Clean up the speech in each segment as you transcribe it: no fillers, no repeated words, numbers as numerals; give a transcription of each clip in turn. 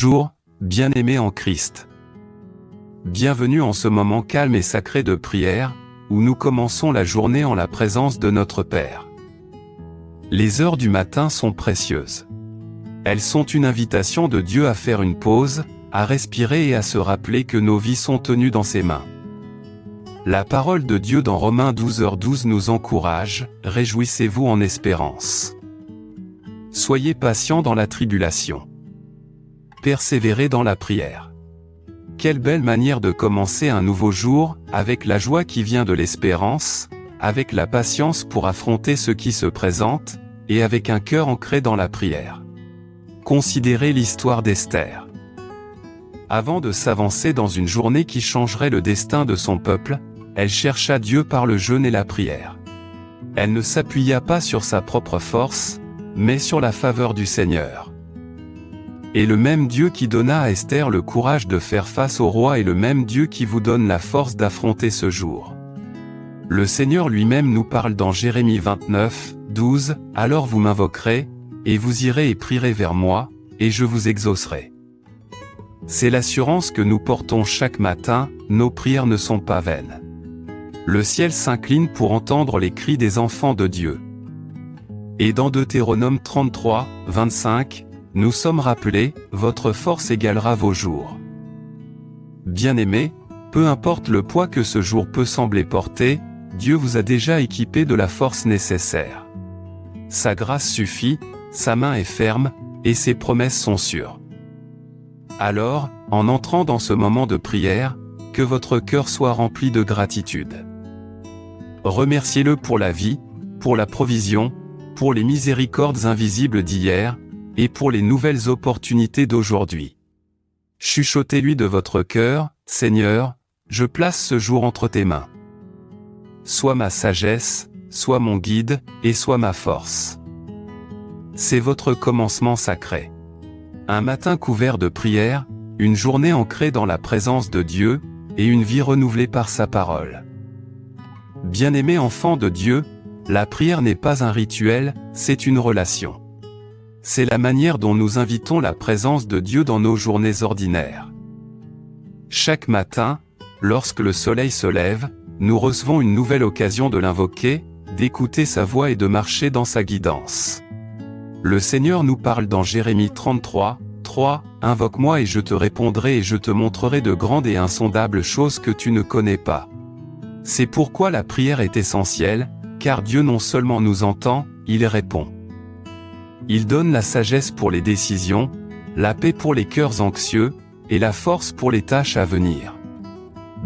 Bonjour, bien-aimés en Christ. Bienvenue en ce moment calme et sacré de prière, où nous commençons la journée en la présence de notre Père. Les heures du matin sont précieuses. Elles sont une invitation de Dieu à faire une pause, à respirer et à se rappeler que nos vies sont tenues dans ses mains. La parole de Dieu dans Romains 12h12 nous encourage, « Réjouissez-vous en espérance. Soyez patients dans la tribulation. Persévérez dans la prière. » Quelle belle manière de commencer un nouveau jour, avec la joie qui vient de l'espérance, avec la patience pour affronter ce qui se présente, et avec un cœur ancré dans la prière. Considérez l'histoire d'Esther. Avant de s'avancer dans une journée qui changerait le destin de son peuple, elle chercha Dieu par le jeûne et la prière. Elle ne s'appuya pas sur sa propre force, mais sur la faveur du Seigneur. Et le même Dieu qui donna à Esther le courage de faire face au roi est le même Dieu qui vous donne la force d'affronter ce jour. Le Seigneur lui-même nous parle dans Jérémie 29:12, « Alors vous m'invoquerez, et vous irez et prierez vers moi, et je vous exaucerai. » C'est l'assurance que nous portons chaque matin, nos prières ne sont pas vaines. Le ciel s'incline pour entendre les cris des enfants de Dieu. Et dans Deutéronome 33:25, nous sommes rappelés, « Votre force égalera vos jours. » Bien-aimés, peu importe le poids que ce jour peut sembler porter, Dieu vous a déjà équipé de la force nécessaire. Sa grâce suffit, sa main est ferme, et ses promesses sont sûres. Alors, en entrant dans ce moment de prière, que votre cœur soit rempli de gratitude. Remerciez-le pour la vie, pour la provision, pour les miséricordes invisibles d'hier, et pour les nouvelles opportunités d'aujourd'hui. Chuchotez-lui de votre cœur, « Seigneur, je place ce jour entre tes mains. Sois ma sagesse, sois mon guide, et sois ma force. » C'est votre commencement sacré. Un matin couvert de prière, une journée ancrée dans la présence de Dieu, et une vie renouvelée par sa parole. Bien-aimés enfants de Dieu, la prière n'est pas un rituel, c'est une relation. C'est la manière dont nous invitons la présence de Dieu dans nos journées ordinaires. Chaque matin, lorsque le soleil se lève, nous recevons une nouvelle occasion de l'invoquer, d'écouter sa voix et de marcher dans sa guidance. Le Seigneur nous parle dans Jérémie 33:3, « Invoque-moi et je te répondrai et je te montrerai de grandes et insondables choses que tu ne connais pas. » C'est pourquoi la prière est essentielle, car Dieu non seulement nous entend, il répond. Il donne la sagesse pour les décisions, la paix pour les cœurs anxieux, et la force pour les tâches à venir.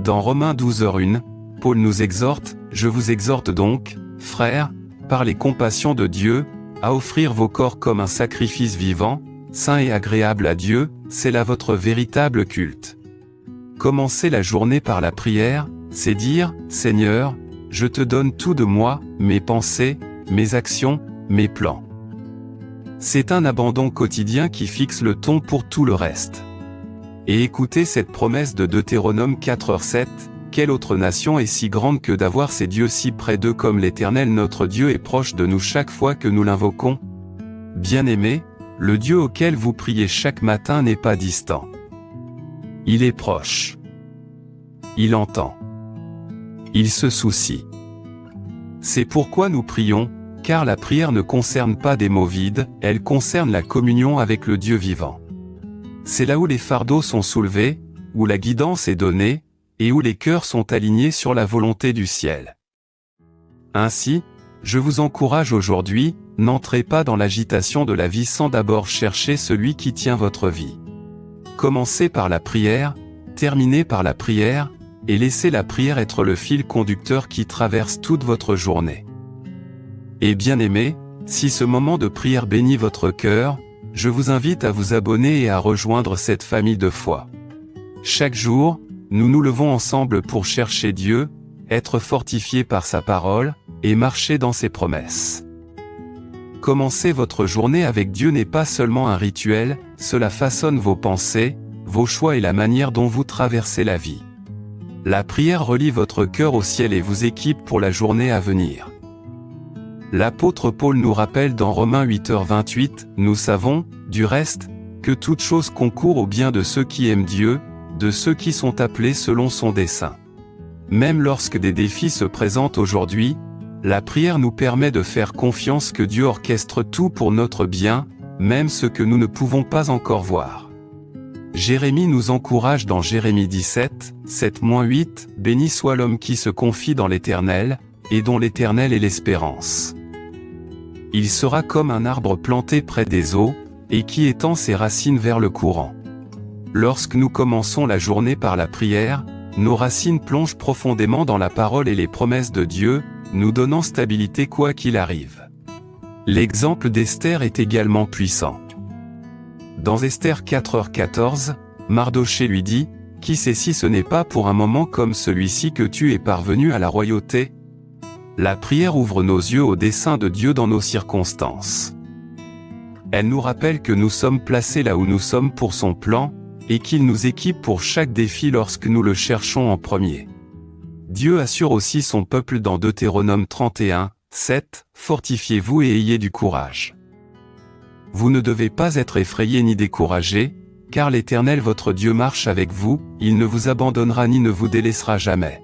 Dans Romains 12h1, Paul nous exhorte, « Je vous exhorte donc, frères, par les compassions de Dieu, à offrir vos corps comme un sacrifice vivant, saint et agréable à Dieu, c'est là votre véritable culte. » Commencer la journée par la prière, c'est dire, « Seigneur, je te donne tout de moi, mes pensées, mes actions, mes plans. » C'est un abandon quotidien qui fixe le ton pour tout le reste. Et écoutez cette promesse de Deutéronome 4:7, « Quelle autre nation est si grande que d'avoir ses dieux si près d'eux comme l'Éternel notre Dieu est proche de nous chaque fois que nous l'invoquons ?» Bien-aimés, le Dieu auquel vous priez chaque matin n'est pas distant. Il est proche. Il entend. Il se soucie. C'est pourquoi nous prions, car la prière ne concerne pas des mots vides, elle concerne la communion avec le Dieu vivant. C'est là où les fardeaux sont soulevés, où la guidance est donnée, et où les cœurs sont alignés sur la volonté du ciel. Ainsi, je vous encourage aujourd'hui, n'entrez pas dans l'agitation de la vie sans d'abord chercher celui qui tient votre vie. Commencez par la prière, terminez par la prière, et laissez la prière être le fil conducteur qui traverse toute votre journée. Et bien-aimés, si ce moment de prière bénit votre cœur, je vous invite à vous abonner et à rejoindre cette famille de foi. Chaque jour, nous nous levons ensemble pour chercher Dieu, être fortifiés par sa parole, et marcher dans ses promesses. Commencer votre journée avec Dieu n'est pas seulement un rituel, cela façonne vos pensées, vos choix et la manière dont vous traversez la vie. La prière relie votre cœur au ciel et vous équipe pour la journée à venir. L'apôtre Paul nous rappelle dans Romains 8h28, « Nous savons, du reste, que toute chose concourt au bien de ceux qui aiment Dieu, de ceux qui sont appelés selon son dessein. Même lorsque des défis se présentent aujourd'hui, la prière nous permet de faire confiance que Dieu orchestre tout pour notre bien, même ce que nous ne pouvons pas encore voir. Jérémie nous encourage dans Jérémie 17, 7-8, « Béni soit l'homme qui se confie dans l'Éternel, et dont l'Éternel est l'espérance. Il sera comme un arbre planté près des eaux, et qui étend ses racines vers le courant. » Lorsque nous commençons la journée par la prière, nos racines plongent profondément dans la parole et les promesses de Dieu, nous donnant stabilité quoi qu'il arrive. L'exemple d'Esther est également puissant. Dans Esther 4h14, Mardochée lui dit, « Qui sait si ce n'est pas pour un moment comme celui-ci que tu es parvenu à la royauté ?» La prière ouvre nos yeux au dessein de Dieu dans nos circonstances. Elle nous rappelle que nous sommes placés là où nous sommes pour son plan, et qu'il nous équipe pour chaque défi lorsque nous le cherchons en premier. Dieu assure aussi son peuple dans Deutéronome 31, 7, « Fortifiez-vous et ayez du courage. Vous ne devez pas être effrayés ni découragés, car l'Éternel votre Dieu marche avec vous, il ne vous abandonnera ni ne vous délaissera jamais. »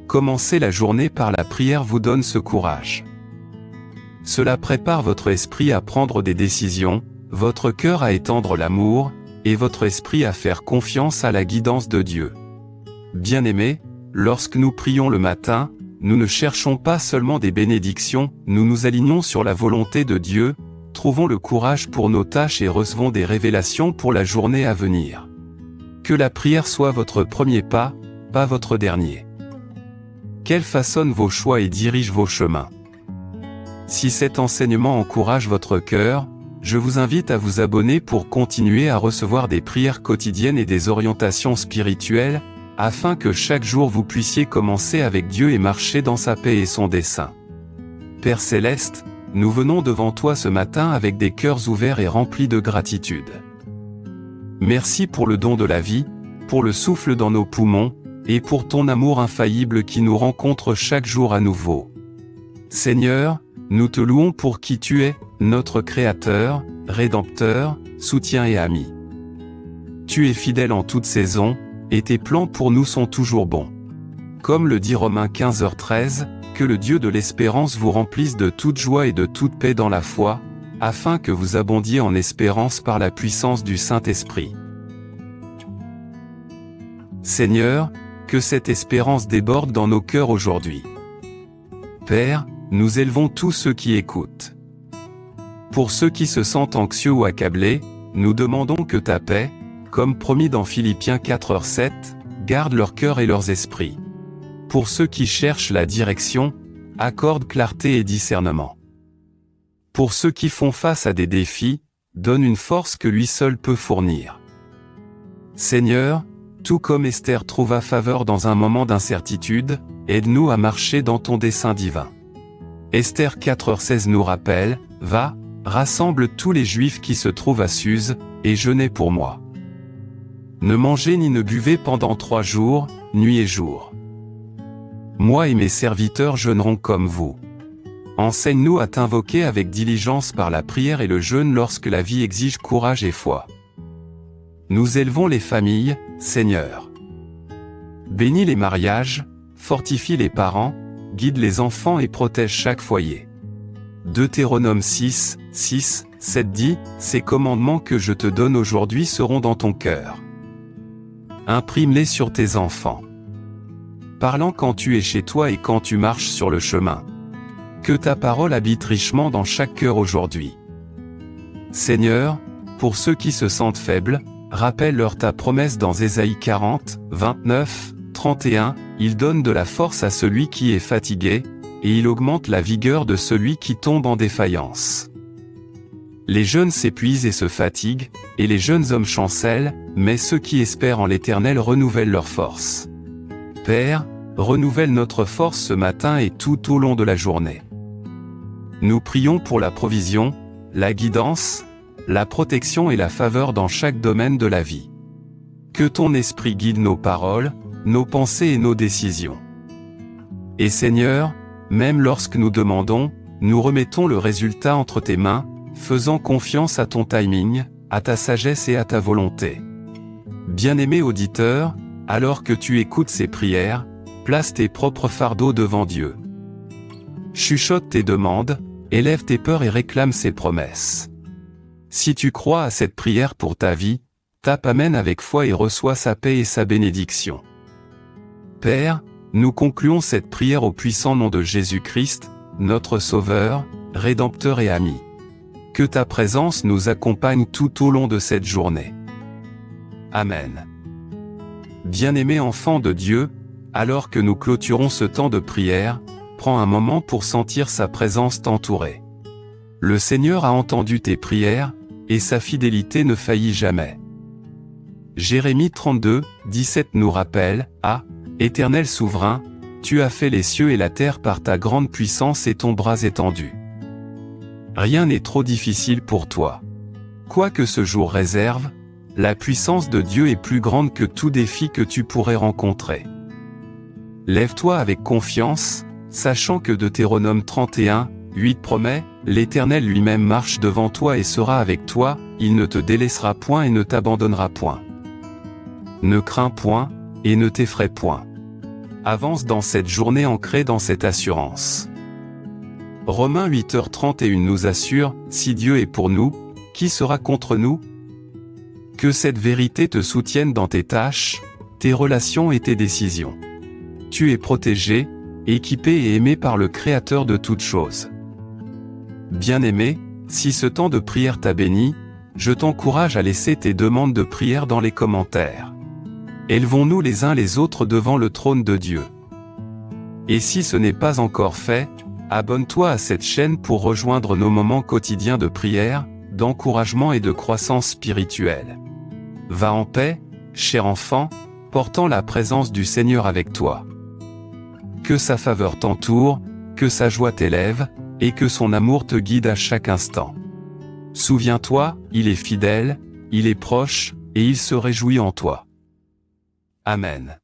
Commencer la journée par la prière vous donne ce courage. Cela prépare votre esprit à prendre des décisions, votre cœur à étendre l'amour, et votre esprit à faire confiance à la guidance de Dieu. Bien-aimés, lorsque nous prions le matin, nous ne cherchons pas seulement des bénédictions, nous nous alignons sur la volonté de Dieu, trouvons le courage pour nos tâches et recevons des révélations pour la journée à venir. Que la prière soit votre premier pas, pas votre dernier. Qu'elle façonne vos choix et dirige vos chemins. Si cet enseignement encourage votre cœur, je vous invite à vous abonner pour continuer à recevoir des prières quotidiennes et des orientations spirituelles, afin que chaque jour vous puissiez commencer avec Dieu et marcher dans sa paix et son dessein. Père Céleste, nous venons devant toi ce matin avec des cœurs ouverts et remplis de gratitude. Merci pour le don de la vie, pour le souffle dans nos poumons, et pour ton amour infaillible qui nous rencontre chaque jour à nouveau. Seigneur, nous te louons pour qui tu es, notre Créateur, Rédempteur, soutien et ami. Tu es fidèle en toute saison, et tes plans pour nous sont toujours bons. Comme le dit Romains 15h13, que le Dieu de l'espérance vous remplisse de toute joie et de toute paix dans la foi, afin que vous abondiez en espérance par la puissance du Saint-Esprit. Seigneur, que cette espérance déborde dans nos cœurs aujourd'hui. Père, nous élevons tous ceux qui écoutent. Pour ceux qui se sentent anxieux ou accablés, nous demandons que ta paix, comme promis dans Philippiens 4h7, garde leur cœur et leurs esprits. Pour ceux qui cherchent la direction, accorde clarté et discernement. Pour ceux qui font face à des défis, donne une force que lui seul peut fournir. Seigneur, tout comme Esther trouva faveur dans un moment d'incertitude, aide-nous à marcher dans ton dessein divin. Esther 4h16 nous rappelle, « Va, rassemble tous les Juifs qui se trouvent à Suse, et jeûnez pour moi. Ne mangez ni ne buvez pendant 3 jours, nuit et jour. Moi et mes serviteurs jeûnerons comme vous. Enseigne-nous à t'invoquer avec diligence par la prière et le jeûne lorsque la vie exige courage et foi. Nous élevons les familles, Seigneur. Bénis les mariages, fortifie les parents, guide les enfants et protège chaque foyer. Deutéronome 6, 6, 7 dit, « Ces commandements que je te donne aujourd'hui seront dans ton cœur. Imprime-les sur tes enfants. Parlant quand tu es chez toi et quand tu marches sur le chemin. Que ta parole habite richement dans chaque cœur aujourd'hui. Seigneur, pour ceux qui se sentent faibles, rappelle-leur ta promesse dans Ésaïe 40, 29, 31, « Il donne de la force à celui qui est fatigué, et il augmente la vigueur de celui qui tombe en défaillance. » Les jeunes s'épuisent et se fatiguent, et les jeunes hommes chancellent, mais ceux qui espèrent en l'Éternel renouvellent leur force. Père, renouvelle notre force ce matin et tout au long de la journée. Nous prions pour la provision, la guidance, la protection et la faveur dans chaque domaine de la vie. Que ton esprit guide nos paroles, nos pensées et nos décisions. Et Seigneur, même lorsque nous demandons, nous remettons le résultat entre tes mains, faisant confiance à ton timing. à ta sagesse et à ta volonté. Bien-aimé auditeur, alors que tu écoutes ces prières, place tes propres fardeaux devant Dieu. Chuchote tes demandes, élève tes peurs et réclame ses promesses. Si tu crois à cette prière pour ta vie, tape Amen avec foi et reçois sa paix et sa bénédiction. Père, nous concluons cette prière au puissant nom de Jésus-Christ, notre Sauveur, Rédempteur et ami. Que ta présence nous accompagne tout au long de cette journée. Amen. Bien-aimé enfant de Dieu, alors que nous clôturons ce temps de prière, prends un moment pour sentir sa présence t'entourer. Le Seigneur a entendu tes prières, et sa fidélité ne faillit jamais. Jérémie 32, 17 nous rappelle, « Ah, Éternel souverain, tu as fait les cieux et la terre par ta grande puissance et ton bras étendu. Rien n'est trop difficile pour toi. Quoi que ce jour réserve, la puissance de Dieu est plus grande que tout défi que tu pourrais rencontrer. Lève-toi avec confiance, sachant que Deutéronome 31, 8 promet, l'Éternel lui-même marche devant toi et sera avec toi, il ne te délaissera point et ne t'abandonnera point. Ne crains point, et ne t'effraie point. Avance dans cette journée ancrée dans cette assurance. Romains 8h31 nous assure, si Dieu est pour nous, qui sera contre nous? Que cette vérité te soutienne dans tes tâches, tes relations et tes décisions. Tu es protégé, équipé et aimé par le Créateur de toutes choses. Bien-aimé, si ce temps de prière t'a béni, je t'encourage à laisser tes demandes de prière dans les commentaires. Élevons-nous les uns les autres devant le trône de Dieu. Et si ce n'est pas encore fait, abonne-toi à cette chaîne pour rejoindre nos moments quotidiens de prière, d'encouragement et de croissance spirituelle. Va en paix, cher enfant, portant la présence du Seigneur avec toi. Que sa faveur t'entoure, que sa joie t'élève, et que son amour te guide à chaque instant. Souviens-toi, il est fidèle, il est proche, et il se réjouit en toi. Amen.